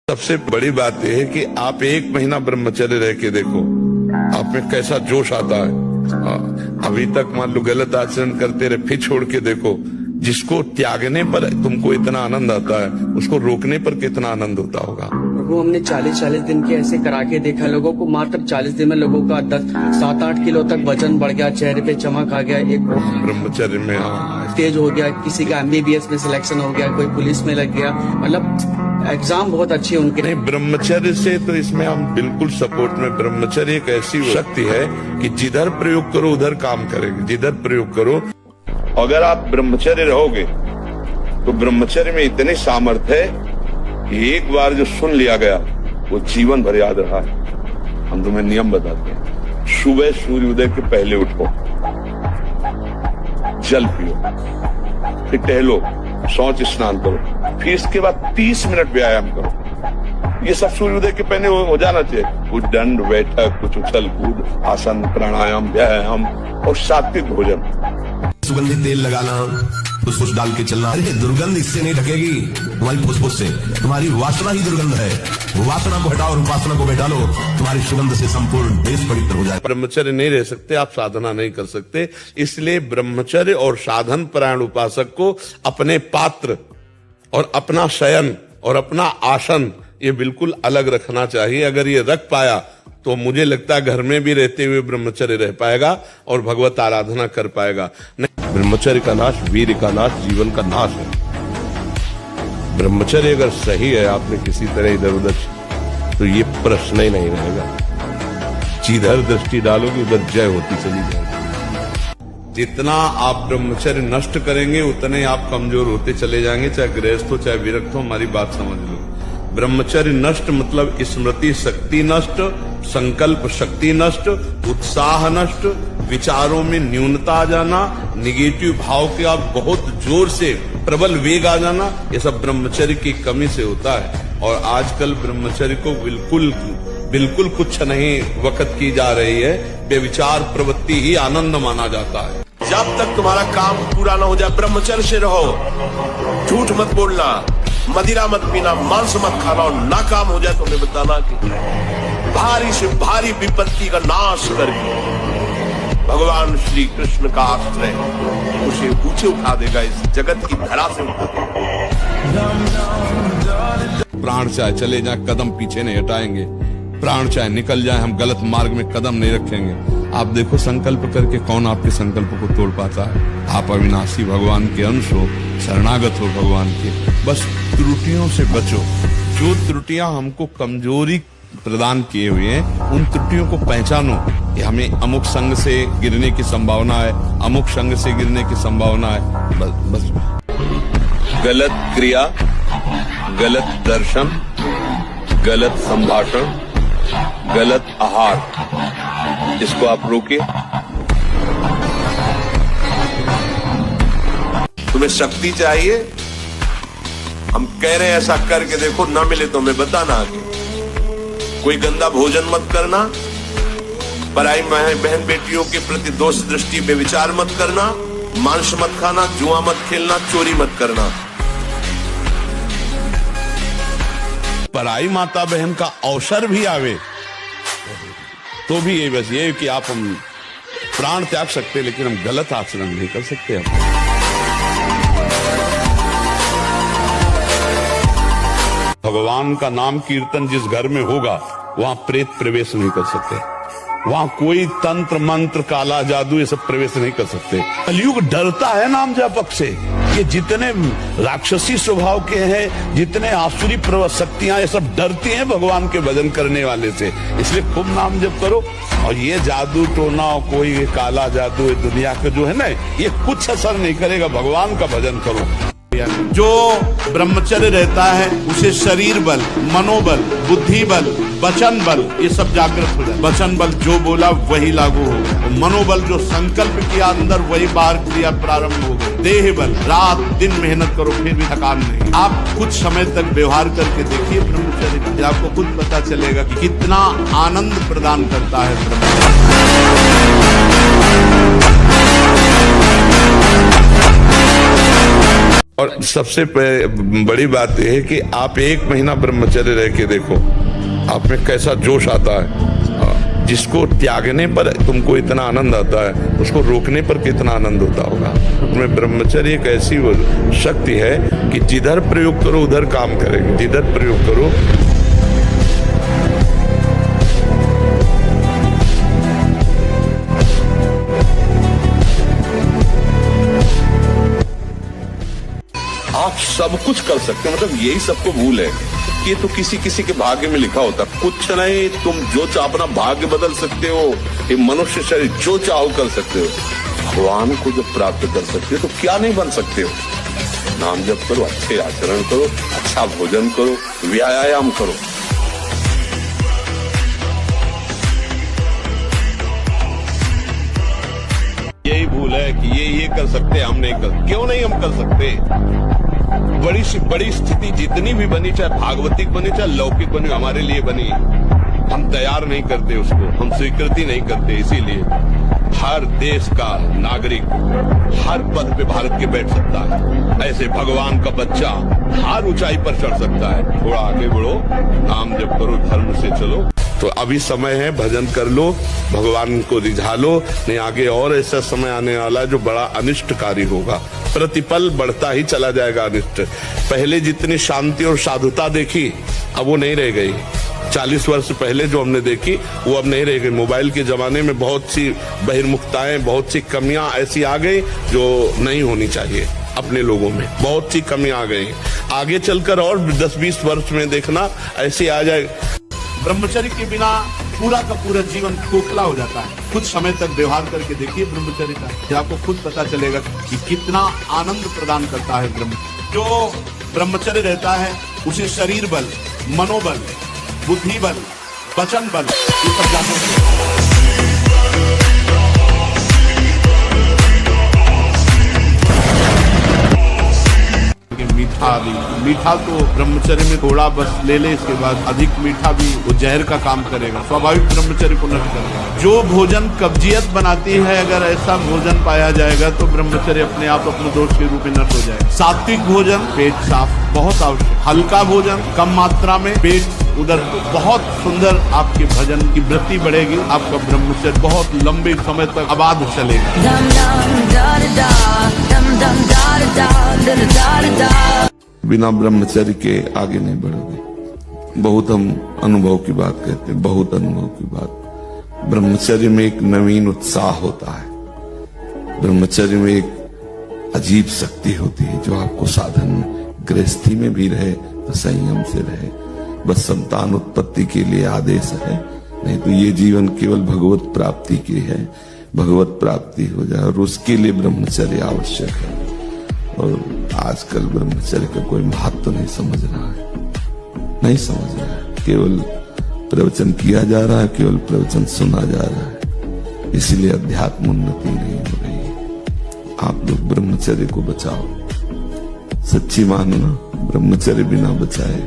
सबसे बड़ी बात यह है कि आप 1 महीना ब्रह्मचर्य रह के देखो, आप में कैसा जोश आता है। अभी तक मान लो गलत आचरण करते रहे, फिर छोड़ के देखो। जिसको त्यागने पर तुमको इतना आनंद आता है, उसको रोकने पर कितना आनंद होता होगा। प्रभु, हमने 40-40 दिन के ऐसे करा के देखा लोगों को। मात्र 40 दिन में लोगों का 7-8 किलो तक वजन बढ़ गया, चेहरे पे चमक आ गया, एक ब्रह्मचर्य में तेज हो गया, किसी का MBBS में सिलेक्शन हो गया, कोई पुलिस में लग गया, मतलब एग्जाम बहुत अच्छी उनके। नहीं, ब्रह्मचर्य से तो इसमें हम बिल्कुल सपोर्ट में। ब्रह्मचर्य एक ऐसी शक्ति है कि जिधर प्रयोग करो उधर काम करेगी, जिधर प्रयोग करो। अगर आप ब्रह्मचर्य रहोगे तो ब्रह्मचर्य में इतने सामर्थ्य है कि एक बार जो सुन लिया गया वो जीवन भर याद रहा है। हम तुम्हें नियम बताते हैं, सुबह सूर्योदय के पहले उठो, जल पियो, फिर टहलो, शौच स्नान करो, फिर इसके बाद 30 मिनट व्यायाम करो। ये सब सूर्योदय के पहले हो जाना चाहिए। कुछ दंड बैठक, कुछ उछल कूद, आसन, प्राणायाम, व्यायाम और सात्विक भोजन। सुगंधित तेल लगाना, फुसफुस डाल के चलना। अरे दुर्गंध इससे नहीं ढकेगी, तुम्हारी फुसफुस से। तुम्हारी वासना ही दुर्गंध है। वासना को हटाओ और उपासना को बैठा लो, तुम्हारी सुगंध से संपूर्ण देश पवित्र हो जाए। ब्रह्मचर्य नहीं रह सकते, आप साधना नहीं कर सकते। इसलिए ब्रह्मचर्य और साधन परायण उपासक को अपने पात्र और अपना शयन और अपना आसन ये बिल्कुल अलग रखना चाहिए। अगर ये रख पाया तो मुझे लगता है घर में भी रहते हुए ब्रह्मचर्य रह पाएगा और भगवत आराधना कर पाएगा। नहीं, ब्रह्मचर्य का नाश वीर का नाश, जीवन का नाश है। ब्रह्मचर्य अगर सही है, आपने किसी तरह इधर उधर, तो ये प्रश्न ही नहीं रहेगा। जिधर दृष्टि डालोगे उधर जय होती चली जाएगी। जितना आप ब्रह्मचर्य नष्ट करेंगे उतने आप कमजोर होते चले जाएंगे, चाहे गृहस्थ हो चाहे विरक्त हो। हमारी बात समझ लो। ब्रह्मचर्य नष्ट मतलब स्मृति शक्ति नष्ट, संकल्प शक्ति नष्ट, उत्साह नष्ट, विचारों में न्यूनता आ जाना, निगेटिव भाव के आप बहुत जोर से प्रबल वेग आ जाना, ये सब ब्रह्मचर्य की कमी से होता है। और आजकल ब्रह्मचर्य को बिल्कुल कुछ नहीं वक़्त की जा रही है। बेविचार प्रवृत्ति ही आनंद माना जाता है। जब तक तुम्हारा काम पूरा ना हो जाए ब्रह्मचर्य से रहो। झूठ मत बोलना, मदिरा मत पीना, मांस मत खाना, और नाकाम हो जाए तो हमें बताना कि भारी से भारी विपत्ति का नाश करके भगवान श्री कृष्ण का आश्रय उसे ऊंचे उठा देगा, इस जगत की धरा से उठा देगा। प्राण चाहे चले जाए, कदम पीछे नहीं हटाएंगे। प्राण चाहे निकल जाए, हम गलत मार्ग में कदम नहीं रखेंगे। आप देखो, संकल्प करके कौन आपके संकल्प को तोड़ पाता है। आप अविनाशी भगवान के अंश हो, शरणागत हो भगवान के। बस त्रुटियों से बचो। जो त्रुटियां हमको कमजोरी प्रदान किए हुए हैं, उन त्रुटियों को पहचानो कि हमें अमुक संग से गिरने की संभावना है, अमुक संग से गिरने की संभावना है। बस गलत क्रिया, गलत दर्शन, गलत संभाषण, गलत आहार, इसको आप रोकिए। तुम्हें शक्ति चाहिए, हम कह रहे हैं ऐसा करके देखो, ना मिले तो हमें बताना आगे। कोई गंदा भोजन मत करना, पराई बहन बेटियों के प्रति दोष दृष्टि पे विचार मत करना, मांस मत खाना, जुआ मत खेलना, चोरी मत करना। पराई माता बहन का अवसर भी आवे तो भी ये बस ये कि आप हम प्राण त्याग सकते, लेकिन हम गलत आचरण नहीं कर सकते। हम भगवान का नाम कीर्तन जिस घर में होगा वहां प्रेत प्रवेश नहीं कर सकते। वहां कोई तंत्र मंत्र काला जादू ये सब प्रवेश नहीं कर सकते। कलयुग डरता है नाम जपक से। ये जितने राक्षसी स्वभाव के हैं, जितने आसुरी शक्तियां, ये सब डरती हैं भगवान के भजन करने वाले से। इसलिए खूब नाम जप करो। और ये जादू टोना, कोई काला जादू ये दुनिया का जो है ना, ये कुछ असर नहीं करेगा। भगवान का भजन करो। जो ब्रह्मचर्य रहता है उसे शरीर बल, मनोबल, बुद्धि बल, वचन बल ये सब जागृत हो जाए। वचन बल जो बोला वही लागू हो, मनोबल जो संकल्प किया अंदर वही बाहर क्रिया प्रारंभ हो गई। देह बल, रात दिन मेहनत करो फिर भी थकान नहीं। आप कुछ समय तक व्यवहार करके देखिए ब्रह्मचर्य का, आपको खुद पता चलेगा कि कितना आनंद प्रदान करता है ब्रह्मचर्य। और सबसे बड़ी बात यह है कि आप 1 महीना ब्रह्मचर्य रह के देखो, आप में कैसा जोश आता है। जिसको त्यागने पर तुमको इतना आनंद आता है, उसको रोकने पर कितना आनंद होता होगा। तुम्हें ब्रह्मचर्य एक ऐसी शक्ति है कि जिधर प्रयोग करो उधर काम करेगी, जिधर प्रयोग करो। आप सब कुछ कर सकते हो, मतलब यही सबको भूल है कि ये तो किसी किसी के भाग्य में लिखा होता। कुछ नहीं, तुम जो चाहो अपना भाग्य बदल सकते हो। ये मनुष्य शरीर जो चाहो कर सकते हो। भगवान को जब प्राप्त कर सकते हो तो क्या नहीं बन सकते हो। नाम जप करो, अच्छे आचरण करो, अच्छा भोजन करो, व्यायाम करो। यही भूल है कि ये कर सकते, हम नहीं कर। क्यों नहीं हम कर सकते? बड़ी से बड़ी स्थिति जितनी भी बनी, चाहे भागवतिक बनी चाहे लौकिक बनी, हमारे लिए बनी, हम तैयार नहीं करते उसको, हम स्वीकृति नहीं करते। इसीलिए हर देश का नागरिक हर पद पे भारत के बैठ सकता है। ऐसे भगवान का बच्चा हर ऊंचाई पर चढ़ सकता है। थोड़ा आगे बढ़ो, नाम जप करो, धर्म से चलो। तो अभी समय है, भजन कर लो, भगवान को रिझा लो, नहीं आगे और ऐसा समय आने वाला है जो बड़ा अनिष्टकारी होगा। प्रतिपल बढ़ता ही चला जाएगा अनिष्ट। पहले जितनी शांति और साधुता देखी अब वो नहीं रह गई। 40 वर्ष पहले जो हमने देखी वो अब नहीं रह गई। मोबाइल के जमाने में बहुत सी बहिर्मुखताएं, बहुत सी कमियां ऐसी आ गई जो नहीं होनी चाहिए। अपने लोगों में बहुत सी कमियां आ गई। आगे चलकर और 10-20 वर्ष में देखना ऐसे आ जाए। ब्रह्मचर्य के बिना पूरा का पूरा जीवन खोखला हो जाता है। कुछ समय तक व्यवहार करके देखिए ब्रह्मचर्य का, फिर आपको खुद पता चलेगा कि कितना आनंद प्रदान करता है ब्रह्मचर्य। जो ब्रह्मचर्य रहता है उसे शरीर बल, मनोबल, बुद्धि बल, वचन बल ये सब जाते मीठा तो ब्रह्मचर्य में थोड़ा बस ले ले, इसके बाद अधिक मीठा भी वो जहर का काम करेगा, स्वाभाविक ब्रह्मचर्य को नष्ट करेगा। जो भोजन कब्जियत बनाती है, अगर ऐसा भोजन पाया जाएगा तो ब्रह्मचर्य अपने आप अपने दोष के रूप में नष्ट हो जाएगा। सात्विक भोजन, पेट साफ बहुत आवश्यक। हल्का भोजन, कम मात्रा में, पेट उधर बहुत सुंदर आपके भजन की वृत्ति बढ़ेगी। आपका ब्रह्मचर्य बहुत लंबे समय तक आबाद चलेगा। बिना ब्रह्मचर्य के आगे नहीं बढ़ोगे। बहुत हम अनुभव की बात कहते हैं, बहुत अनुभव की बात। ब्रह्मचर्य में एक नवीन उत्साह होता है। ब्रह्मचर्य में एक अजीब शक्ति होती है जो आपको साधन गृहस्थी में भी रहे तो संयम से रहे। बस संतान उत्पत्ति के लिए आदेश है, नहीं तो ये जीवन केवल भगवत प्राप्ति की है। भगवत प्राप्ति हो जाए और उसके लिए ब्रह्मचर्य आवश्यक है। और आजकल ब्रह्मचर्य का कोई महत्व नहीं समझ रहा है, नहीं समझ रहा है। केवल प्रवचन किया जा रहा है, केवल प्रवचन सुना जा रहा है, इसलिए अध्यात्म उन्नति नहीं हो रही। आप लोग ब्रह्मचर्य को बचाओ, सच्ची मानना। ब्रह्मचर्य बिना बचाए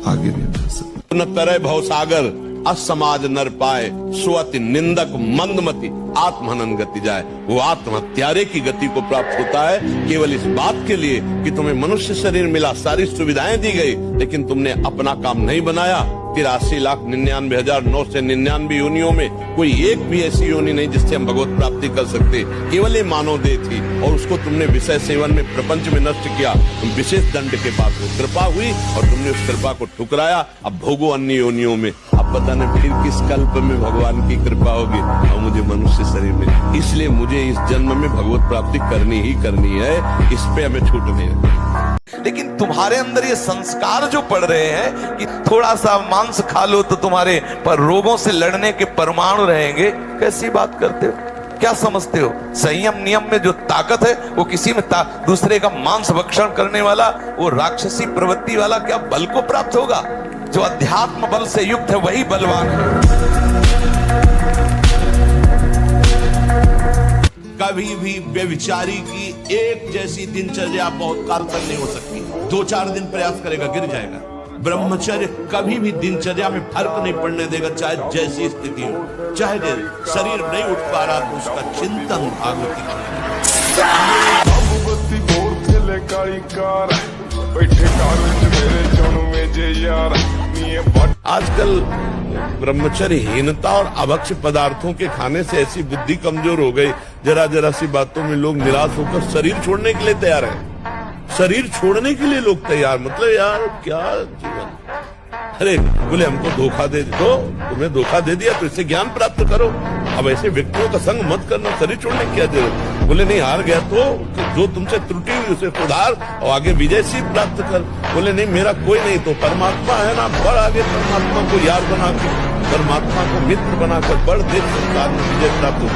आगे नहीं बढ़ सकते। न तरह भवसागर असमाज नर पाए, स्वति निंदक मंदमति आत्महनन गति जाए। वो आत्महत्यारे की गति को प्राप्त होता है केवल इस बात के लिए कि तुम्हें मनुष्य शरीर मिला, सारी सुविधाएं दी गई, लेकिन तुमने अपना काम नहीं बनाया। 83,99,999 योनियों में कोई एक भी ऐसी योनि नहीं जिससे हम भगवत प्राप्ति कर सकते। केवल ये मानव देह थी और उसको तुमने विषय सेवन में, प्रपंच में नष्ट किया। तुम विशेष दंड के पास हो, कृपा हुई और तुमने उस कृपा को ठुकराया। अब भोगो अन्य योनियों में। अब पता नहीं फिर किस कल्प में भगवान की कृपा होगी और मुझे मनुष्य शरीर में। इसलिए मुझे इस जन्म में भगवत प्राप्ति करनी ही करनी है, इस पे हमें छूट नहीं है। लेकिन तुम्हारे अंदर ये संस्कार जो पड़ रहे हैं कि थोड़ा सा मांस खा लो तो तुम्हारे पर रोगों से लड़ने के परमाणु रहेंगे, कैसी बात करते हो? क्या समझते हो? संयम नियम में जो ताकत है वो किसी में दूसरे का मांस भक्षण करने वाला, वो राक्षसी प्रवृत्ति वाला क्या बल को प्राप्त होगा? जो अध्यात्म बल से युक्त है वही बलवान है। कभी भी व्यभिचारी की एक जैसी दिनचर्या बहुत कारगर नहीं हो सकती। 2-4 दिन प्रयास करेगा गिर जाएगा। ब्रह्मचर्य कभी भी दिनचर्या में फर्क नहीं पड़ने देगा, चाहे जैसी स्थिति हो। चाहे शरीर नहीं उठ पा रहा तो उसका चिंतन भागवती काली कार बैठे कार विच मेरे चुन मेजे यार नी आजकल ब्रह्मचर्यहीनता और अभक्ष पदार्थों के खाने से ऐसी बुद्धि कमजोर हो गई, जरा जरा सी बातों में लोग निराश होकर शरीर छोड़ने के लिए तैयार है। शरीर छोड़ने के लिए लोग तैयार, मतलब यार क्या जीवन। अरे बोले हमको धोखा दे दो, तुम्हें धोखा दे दिया तो इससे ज्ञान प्राप्त करो। अब ऐसे व्यक्तियों का संग मत करना, शरीर छोड़ने की क्या जरूरत। बोले नहीं हार गया तो जो तुमसे त्रुटि हुई उसे सुधार और आगे विजय सिद्ध प्राप्त कर। बोले नहीं मेरा कोई नहीं तो परमात्मा है ना, बढ़ आगे परमात्मा को यार बना के, परमात्मा को मित्र बनाकर बढ़ देर संसार में विजय प्राप्त